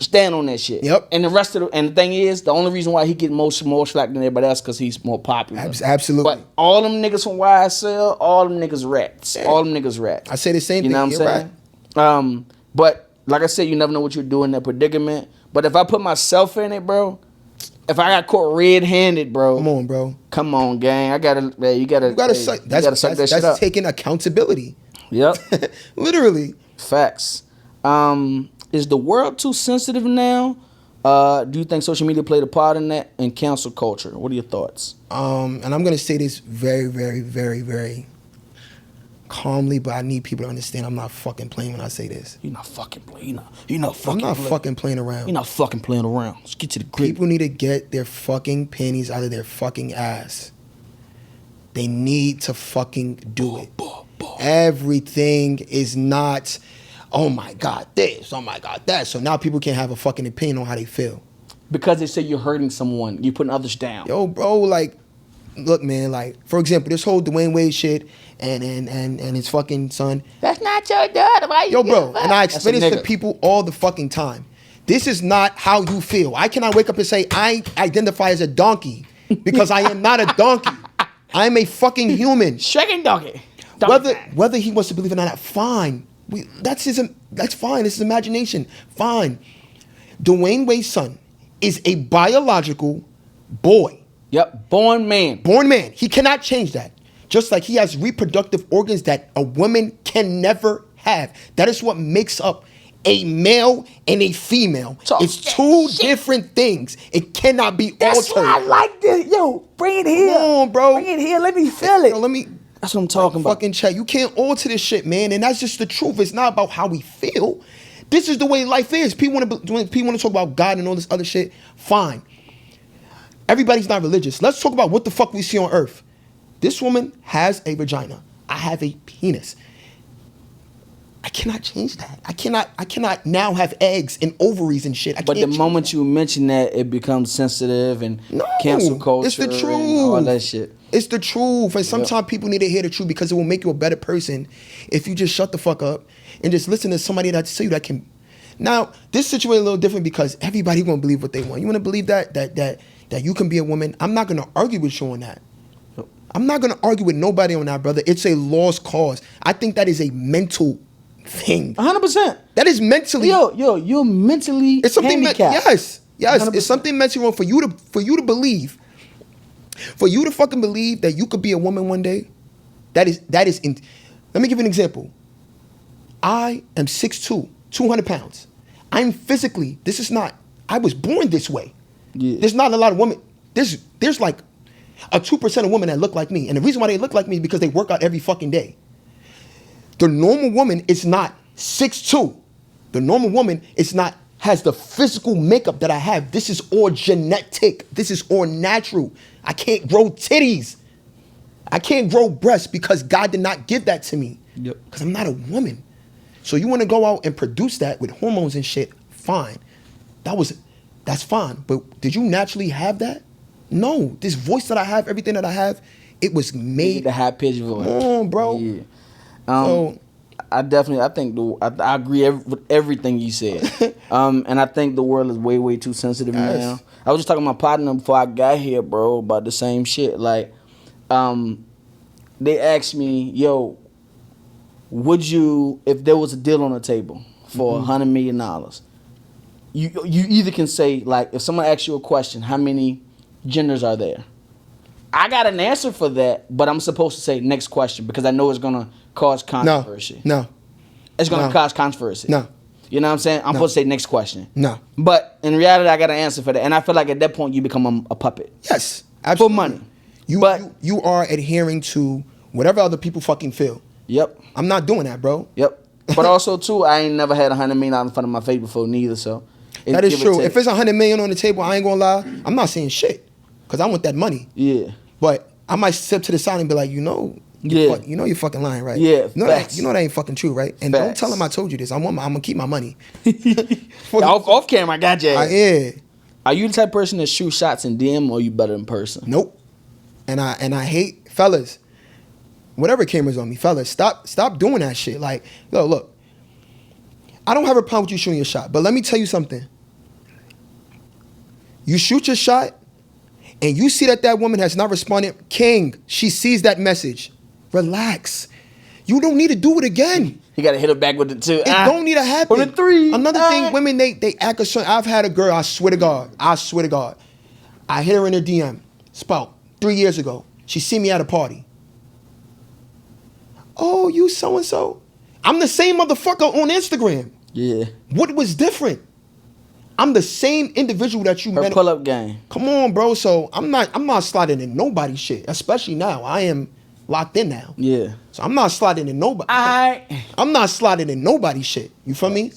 Stand on that shit. Yep. And the thing is, the only reason why he get more slack than everybody else because he's more popular. Absolutely. But all them niggas from YSL, all them niggas rats. Yeah. All them niggas rats. I say the same You thing. know what I'm You're saying? right. But like I said, you never know what you're doing in that predicament. But if I put myself in it, bro, if I got caught red-handed, bro. Come on, gang. You gotta suck that shit up. Taking accountability. Yep. Literally. Facts. Is the world too sensitive now? Do you think social media played a part in that and cancel culture? What are your thoughts? And I'm gonna say this very, very, very, very calmly, but I need people to understand I'm not fucking playing when I say this. You're not fucking playing. You're not fucking. I'm not playing. fucking playing around. You're not fucking playing around. Let's get to the grip. People need to get their fucking panties out of their fucking ass. They need to fucking do it. Everything is not, oh my God, this, oh my God, that. So now people can't have a fucking opinion on how they feel. Because they say you're hurting someone, you're putting others down. Yo, bro, like, look, man, like, for example, this whole Dwayne Wade shit and his fucking son. That's not your daughter. Why you Yo, bro, give up? and I explain That's a this to nigga. people all the fucking time. This is not how you feel. I cannot wake up and say I identify as a donkey because I am not a donkey. I am a fucking human. Shaking donkey. Whether he wants to believe it or not, fine. That's fine. It's his imagination. Fine. Dwayne Wade's son is a biological boy. Yep, born man. Born man. He cannot change that. Just like he has reproductive organs that a woman can never have. That is what makes up a male and a female. Talk It's that two shit. different things. It cannot be That's altered. why I like this. Yo, bring it here. Come on, bro. Bring it here. Let me feel it. Yo, let me That's what I'm talking about. fucking chat. You can't alter this shit, man. And that's just the truth. It's not about how we feel. This is the way life is. People want to talk about God and all this other shit. Fine. Everybody's not religious. Let's talk about what the fuck we see on earth. This woman has a vagina. I have a penis. I cannot change that. I cannot now have eggs and ovaries and shit. But the moment you mention that, it becomes sensitive and cancel culture. It's the and truth. all that shit. It's the truth. And sometimes people need to hear the truth because it will make you a better person if you just shut the fuck up and just listen to somebody that tell you that can. Now, this situation a little different because everybody gonna believe what they want. You wanna believe that you can be a woman. I'm not gonna argue with you on that. I'm not gonna argue with nobody on that, brother. It's a lost cause. I think that is a mental thing. 100%. That is mentally. Yo, you're mentally It's something. handicapped. Yes. 100%. It's something mentally wrong for you to believe. For you to fucking believe that you could be a woman one day. Let me give you an example. I am 6'2", 200 pounds. I'm physically. I was born this way. Yeah. There's not a lot of women. There's like a 2% of women that look like me, and the reason why they look like me is because they work out every fucking day. The normal woman is not 6'2". The normal woman has the physical makeup that I have. This is all genetic. This is all natural. I can't grow titties. I can't grow breasts because God did not give that to me. Yep. Because I'm not a woman. So you want to go out and produce that with hormones and shit, fine. That's fine. But did you naturally have that? No. This voice that I have, everything that I have, it was made. The high pitched voice. Come on, bro. Yeah. So, I agree with everything you said. And I think the world is way too sensitive Yes. now. I was just talking to my partner before I got here, bro, about the same shit. Like, they asked me, yo, would you, if there was a deal on the table for $100 million, you either can say, like, if someone asks you a question, how many genders are there? I got an answer for that, but I'm supposed to say next question because I know it's gonna cause controversy. No. It's gonna No. cause controversy. No. You know what I'm saying? I'm supposed to say next question. No. But in reality, I got an answer for that, and I feel like at that point you become a puppet. Yes. Absolutely. For money. You are adhering to whatever other people fucking feel. Yep. I'm not doing that, bro. Yep. But also too, I ain't never had $100 million in front of my face before neither. So That is give or true. take. If it's $100 million on the table, I ain't gonna lie. I'm not saying shit because I want that money. Yeah. But I might step to the side and be like, Yeah. you're fucking lying, right? Yeah, You know facts. that ain't fucking true, right? And don't Facts. tell him I told you this. I'm gonna keep my money. off camera, I got you. Yeah. Are you the type of person that shoot shots in DM, or are you better in person? Nope. And I hate fellas. Whatever cameras on me, fellas, stop doing that shit. Like, yo, look. I don't have a problem with you shooting your shot, but let me tell you something. You shoot your shot, and you see that woman has not responded. King, she sees that message. Relax. You don't need to do it again. You gotta hit her back with the two. It don't need to happen. With the three. Another thing, women, they act a certain. I've had a girl, I swear to God. I hit her in her DM. It's about 3 years ago. She see me at a party. Oh, you so-and-so. I'm the same motherfucker on Instagram. Yeah. What was different? I'm the same individual that you Her met. pull-up game. Come on, bro. So I'm not sliding in nobody's shit, especially now. I am locked in now. Yeah. So I'm not sliding in nobody. I'm not sliding in nobody's shit. You feel me?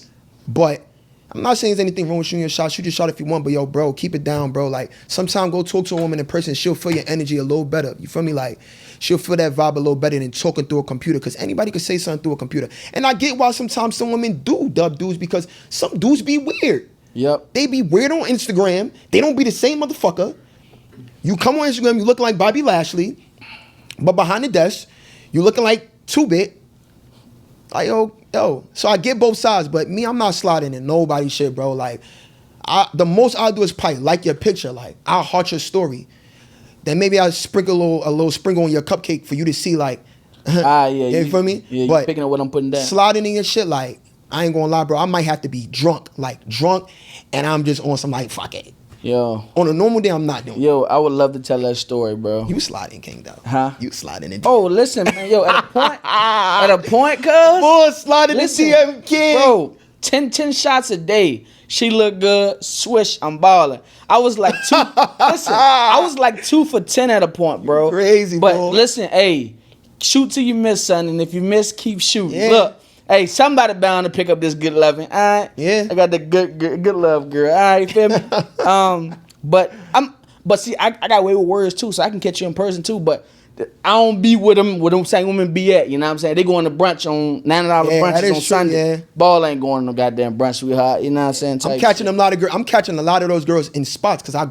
But I'm not saying there's anything wrong with shooting your shot. Shoot your shot if you want, but yo, bro, keep it down, bro. Like, sometimes go talk to a woman in person. She'll feel your energy a little better. You feel me? Like, she'll feel that vibe a little better than talking through a computer, because anybody could say something through a computer. And I get why sometimes some women do dub dudes, because some dudes be weird. Yep. They be weird on Instagram. They don't be the same motherfucker. You come on Instagram, you looking like Bobby Lashley, but behind the desk, you looking like 2-Bit. Like, yo. So I get both sides, but me, I'm not sliding in nobody's shit, bro. Like, the most I'll do is probably like your picture. Like, I'll heart your story. Then maybe I'll sprinkle a little sprinkle on your cupcake for you to see, like, Yeah. you feel me? Yeah, but you picking up what I'm putting down. Sliding in your shit, like, I ain't gonna lie, bro. I might have to be drunk, and I'm just on some, like, fuck it. Yo. On a normal day, I'm not doing it. Yo, I would love to tell that story, bro. You sliding, King, though. Huh? You sliding in. Oh, listen, man. Yo, at a point, cuz. Boy, sliding in Listen, DM, King. bro, 10 shots a day. She look good. Swish, I'm balling. I was like I was like 2 for 10 at a point, bro. You crazy, but bro. Listen, hey, shoot till you miss, son. And if you miss, keep shooting. Yeah. Look, hey, somebody bound to pick up this good loving. All right. Yeah. I got the good love, girl. All right, feel me? But see, I got way with words too, so I can catch you in person too. But I don't be with them same women be at. You know what I'm saying? They going to brunch on $90 Yeah, that brunches is on true, Sunday. yeah. Ball ain't going to no goddamn brunch, sweetheart. You know what I'm saying? I'm Type catching shit. a lot of girls. I'm catching a lot of those girls in spots, because I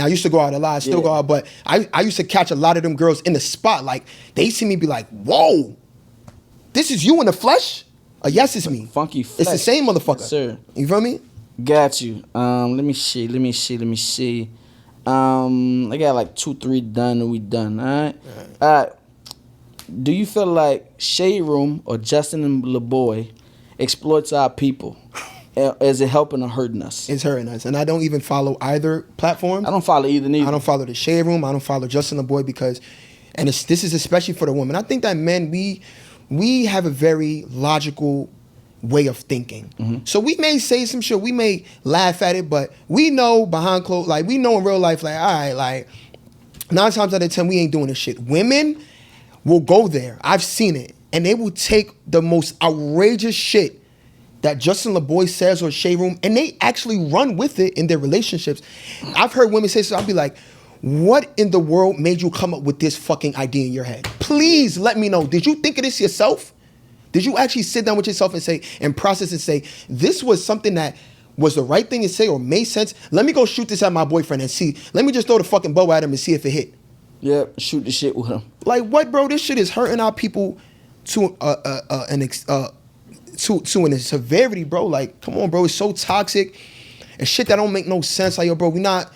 used to go out a lot. I still Yeah. go out, but I used to catch a lot of them girls in the spot. Like, they see me be like, whoa, this is you in the flesh? Yes, it's me. Funky It's the flesh. same motherfucker. Yes, sir. You feel me? Got you. Let me see. I got like 2-3 done and we done. All right. Do you feel like Shade Room or Justin and LeBoy exploits our people? Is it helping or hurting us? It's hurting us. And I don't even follow either platform. I don't follow either. I don't follow the Shade Room. I don't follow Justin LeBoy, because, and this is especially for the women. I think that men, we have a very logical way of thinking. Mm-hmm. So we may say some shit, we may laugh at it, but we know behind closed, like, we know in real life, like, all right, like, 9 times out of 10, we ain't doing this shit. Women will go there. I've seen it. And they will take the most outrageous shit that Justin LeBoy says or Shade Room, and they actually run with it in their relationships. I've heard women say so. I'll be like, what in the world made you come up with this fucking idea in your head? Please let me know. Did you think of this yourself? Did you actually sit down with yourself and say, and process and say, this was something that was the right thing to say or made sense? Let me go shoot this at my boyfriend and see. Let me just throw the fucking bow at him and see if it hit. Yeah, shoot the shit with him. Like, what, bro? This shit is hurting our people to an severity, bro. Like, come on, bro. It's so toxic and shit that don't make no sense. Like, yo, bro, we not.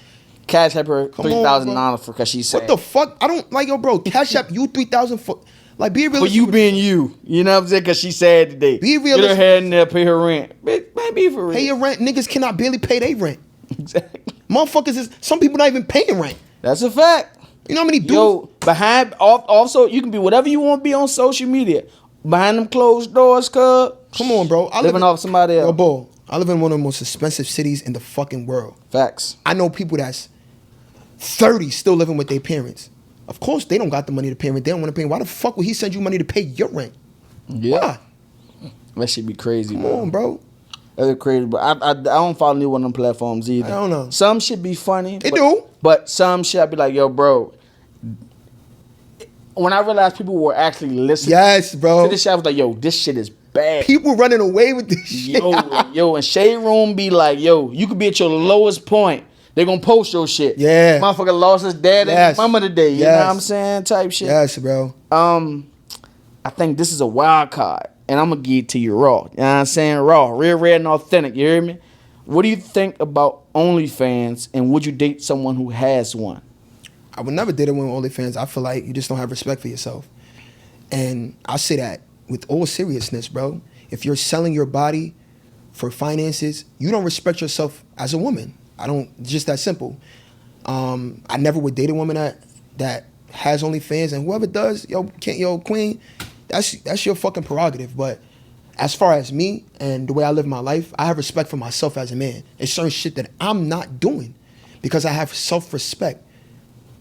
Cash App her Come on, $3,000 for because she said. What the fuck? I don't like, yo, bro. Cash App you 3,000 for. Like, be For realistic. you being you. You know what I'm saying? Because she said today. Be Get realistic. her head in there, pay her rent. Bitch, man, be for real. Pay your rent. Niggas cannot barely pay their rent. Exactly. Motherfuckers is. Some people not even paying rent. That's a fact. You know how many dudes? Yo, also, you can be whatever you want to be on social media. Behind them closed doors, cuz. Come on, bro. Living off somebody else. Yo, bro. I live in one of the most expensive cities in the fucking world. Facts. I know people that's 30 still living with their parents. Of course, they don't got the money to pay rent. They don't want to pay. Why the fuck would he send you money to pay your rent? Yeah. Why? That should be crazy, Come bro. on, bro. That's crazy, but I don't follow neither one of them platforms either. I don't know. Some should be funny. They do. But some shit I be like, yo, bro. When I realized people were actually listening Yes, bro. to this shit, I was like, yo, this shit is bad. People running away with this shit. Yo, and Shade Room be like, yo, you could be at your lowest point. They gonna post your shit. Yeah. Motherfucker lost his dad and Yes. his mama today. You know Yes. what I'm saying? Type shit. Yes, bro. I think this is a wild card. And I'm gonna give it to you raw. You know what I'm saying? Raw. Real, red, and authentic. You hear me? What do you think about OnlyFans, and would you date someone who has one? I would never date a woman with OnlyFans. I feel like you just don't have respect for yourself. And I say that with all seriousness, bro. If you're selling your body for finances, you don't respect yourself as a woman. I don't, just that simple. I never would date a woman that has OnlyFans, and whoever does, yo, queen, that's your fucking prerogative. But as far as me and the way I live my life, I have respect for myself as a man. There's certain shit that I'm not doing because I have self-respect.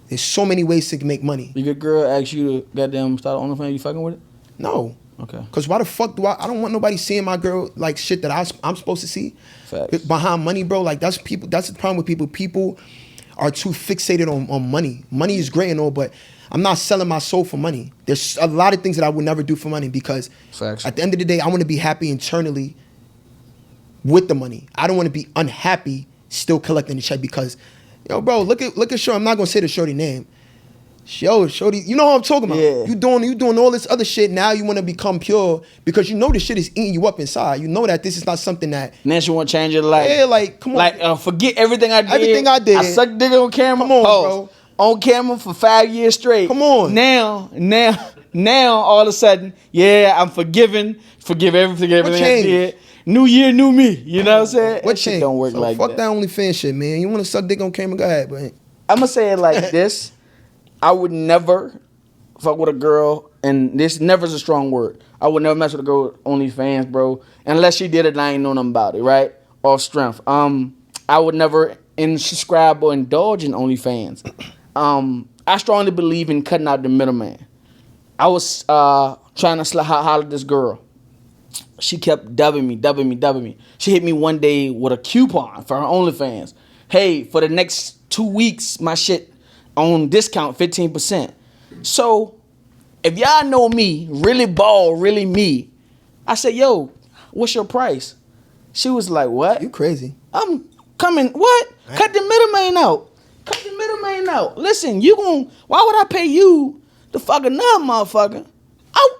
There's so many ways to make money. If your girl asks you to goddamn start OnlyFans, you fucking with it? No. Okay. Because why the fuck do I don't want nobody seeing my girl like shit that I'm supposed to see. Facts. Behind money, bro. Like that's the problem with people. People are too fixated on money. Money is great and all, but I'm not selling my soul for money. There's a lot of things that I would never do for money because Facts. at the end of the day, I want to be happy internally with the money. I don't want to be unhappy still collecting the check because, yo, bro, look at Shorty. I'm not gonna say the Shorty name. Yo, Shorty, you know what I'm talking about. Yeah. You doing all this other shit. Now you want to become pure because you know this shit is eating you up inside. You know that this is not something that. Now she want to change your life. Yeah, like, come on. Like, forget everything I did. Everything I did. I sucked dick on camera. Come on, Pause. On camera for 5 years straight. Come on. Now, all of a sudden, yeah, I'm forgiven. Forgive everything I changed? did. New year, new me. You know what I'm saying? What That shit changed? don't work So like fuck that. that OnlyFans shit, man. You want to suck dick on camera? Go ahead, but I'm going to say it like this. I would never fuck with a girl, and this never is a strong word. I would never mess with a girl with OnlyFans, bro, unless she did it and I ain't know nothing about it, right? Off strength. I would never subscribe or indulge in OnlyFans. I strongly believe in cutting out the middleman. I was trying to holler at this girl. She kept dubbing me. She hit me one day with a coupon for her OnlyFans. Hey, for the next 2 weeks, my shit on discount 15%. So, if y'all know me, really ball, really me, I said, yo, what's your price? She was like, what? you crazy. I'm coming, what? Cut the middleman out. Cut the middleman out. Listen, why would I pay you to fuck another motherfucker?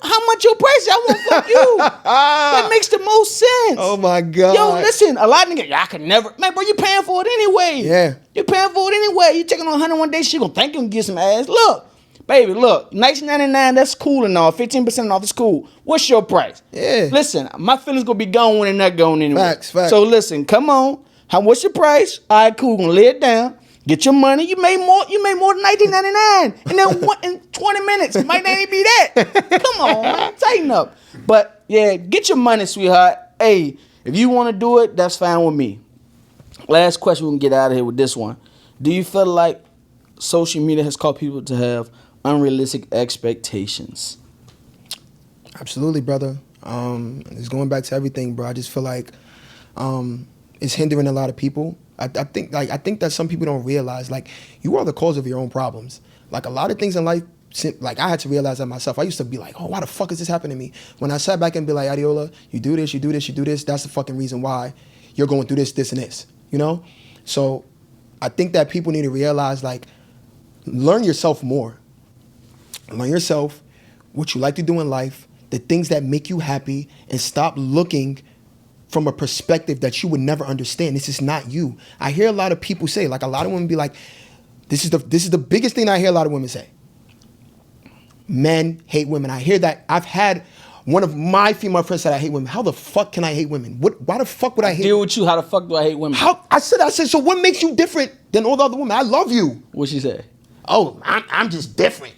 How much your price? I want to fuck you. That makes the most sense. Oh my God. Yo, listen, a lot of niggas, I could never, man, bro, you paying for it anyway. Yeah. You paying for it anyway. You taking on 101 days, she gonna think you can get some ass. Look, baby, look, $19.99, that's cool and all. 15% off is cool. What's your price? Yeah. Listen, my feelings gonna be gone when they're not going anyway. Facts. So listen, come on. What's your price? All right, cool. Gonna lay it down. Get your money. You made more than $19.99 and then in 20 minutes. It might not even be that. Come on, man. Tighten up. But yeah, get your money, sweetheart. Hey, if you want to do it, that's fine with me. Last question, we can get out of here with this one. Do you feel like social media has caused people to have unrealistic expectations? Absolutely, brother. It's going back to everything, bro. I just feel like it's hindering a lot of people. I think that some people don't realize, like, you are the cause of your own problems. Like, a lot of things in life, like, I had to realize that myself. I used to be like, oh, why the fuck is this happening to me? When I sat back and be like, Adiola, you do this, that's the fucking reason why you're going through this, and this, you know? So I think that people need to realize, like, learn yourself more. Learn yourself, what you like to do in life, the things that make you happy, and stop looking from a perspective that you would never understand. This is not you. I hear a lot of people say, like, a lot of women be like, this is the biggest thing I hear a lot of women say. Men hate women. I hear that. I've had one of my female friends say I hate women. How the fuck can I hate women? Why the fuck would I hate? Deal with you. How the fuck do I hate women? I said, so what makes you different than all the other women? I love you. What she say? Oh, I'm just different.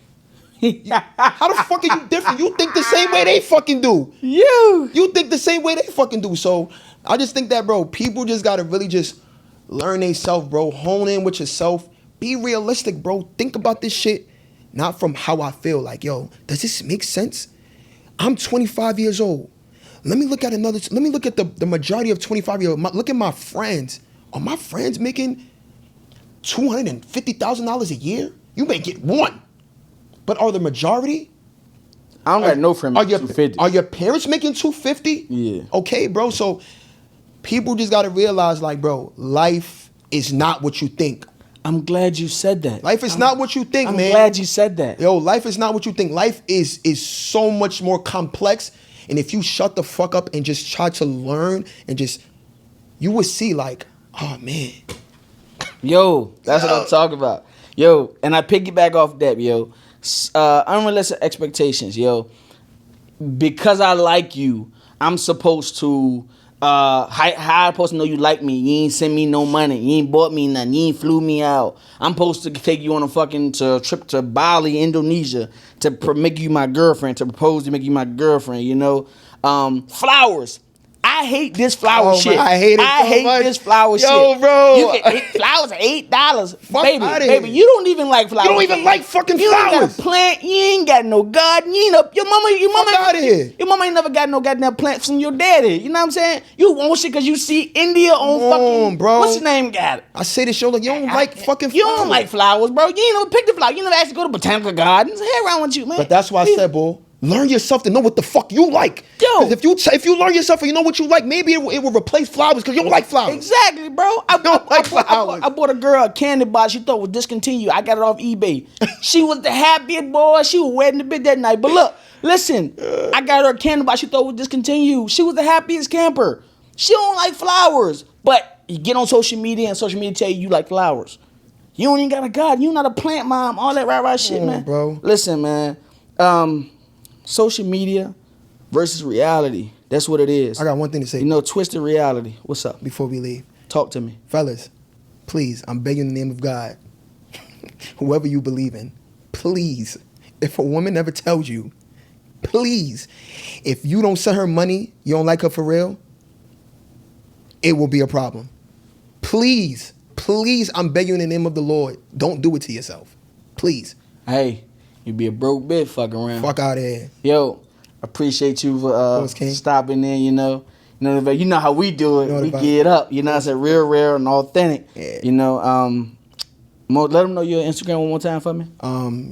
How the fuck are you different? You think the same way they fucking do. You think the same way they fucking do. So I just think that, bro, people just gotta really just learn they self, bro. Hone in with yourself. Be realistic, bro. Think about this shit not from how I feel. Like, yo, does this make sense? I'm 25 years old. Let me look at the majority of 25-year-old. Look at my friends. Are my friends making $250,000 a year? You may get one. But are the majority? I don't got no friend making 250. Are your parents making 250? Yeah. Okay, bro. So people just gotta realize, like, bro, life is not what you think. I'm glad you said that. Life is not what you think, man. I'm glad you said that. Yo, life is not what you think. Life is so much more complex. And if you shut the fuck up and just try to learn and just, you will see, like, oh man. Yo, that's what I'm talking about. Yo, and I piggyback off that, yo. Unrealistic expectations, yo. Because I like you, I'm supposed to how I supposed to know you like me? You ain't send me no money. You ain't bought me nothing. You ain't flew me out. I'm supposed to take you on a fucking trip to Bali, Indonesia, to make you my girlfriend, to propose to make you my girlfriend, you know? Flowers. I I hate this flower Oh, shit. man, I hate it so much. This flower shit. Yo, bro. You get flowers are $8. Fuck Baby, outta baby, here. you don't even like flowers. You don't even like fucking You ain't flowers. got a plant. You ain't got no garden. You ain't up. Your mama outta here. Your mama ain't never got no goddamn plants from your daddy. You know what I'm saying? You want shit because you see India on Come fucking. on, bro. What's his name? Got it. I say this show like you don't like fucking flowers. You don't like flowers, bro. You ain't never pick the flower. You never actually go to botanical gardens. Hell around with you, man. But that's why I said, boy, learn yourself to know what the fuck you like. Yo. 'Cause if you learn yourself and you know what you like, maybe it will replace flowers because you don't like flowers. Exactly, bro. I bought a girl a candy bar. She thought was discontinued. I got it off eBay. She was the happiest boy. She was wedding the bit that night. But look, listen, I got her a candy bar. She thought was discontinued. She was the happiest camper. She don't like flowers, but you get on social media and social media tell you like flowers. You don't even got a garden. You not a plant mom. All that right shit, man. Bro. Listen, man. Social media versus reality. That's what it is. I got one thing to say. You know, twisted reality. What's up? Before we leave. Talk to me. Fellas, please, I'm begging in the name of God, whoever you believe in, please, if a woman never tells you, please, if you don't send her money, you don't like her for real, it will be a problem. Please, please, I'm begging in the name of the Lord, don't do it to yourself. Please. Hey, you be a broke bitch fucking around. Fuck out of here. Yo, appreciate you for stopping in, you know. You know how we do it. You know we about get up, you know, I said real rare and authentic. Yeah. You know, let them know your Instagram one more time for me.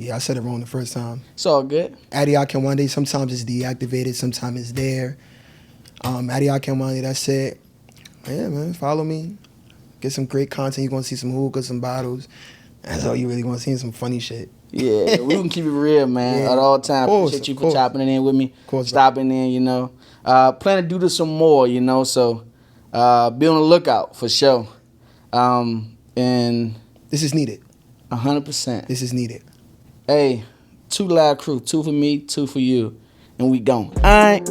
Yeah, I said it wrong the first time. It's all good. Addy Akinwande, sometimes it's deactivated, sometimes it's there. Addy Akinwande, that's it. Yeah, man, follow me. Get some great content. You're going to see some hookahs, some bottles. That's all you really going to see, some funny shit. Yeah, we can keep it real, man, Yeah. at all times. Course, Appreciate you of for course. chopping it in with me, Course, stopping in, you know. Plan to do this some more, you know, so be on the lookout for sure. And This is needed. 100%. This is needed. Hey, 2 Loud Crew, 2 for me, 2 for you, and we gone. All right.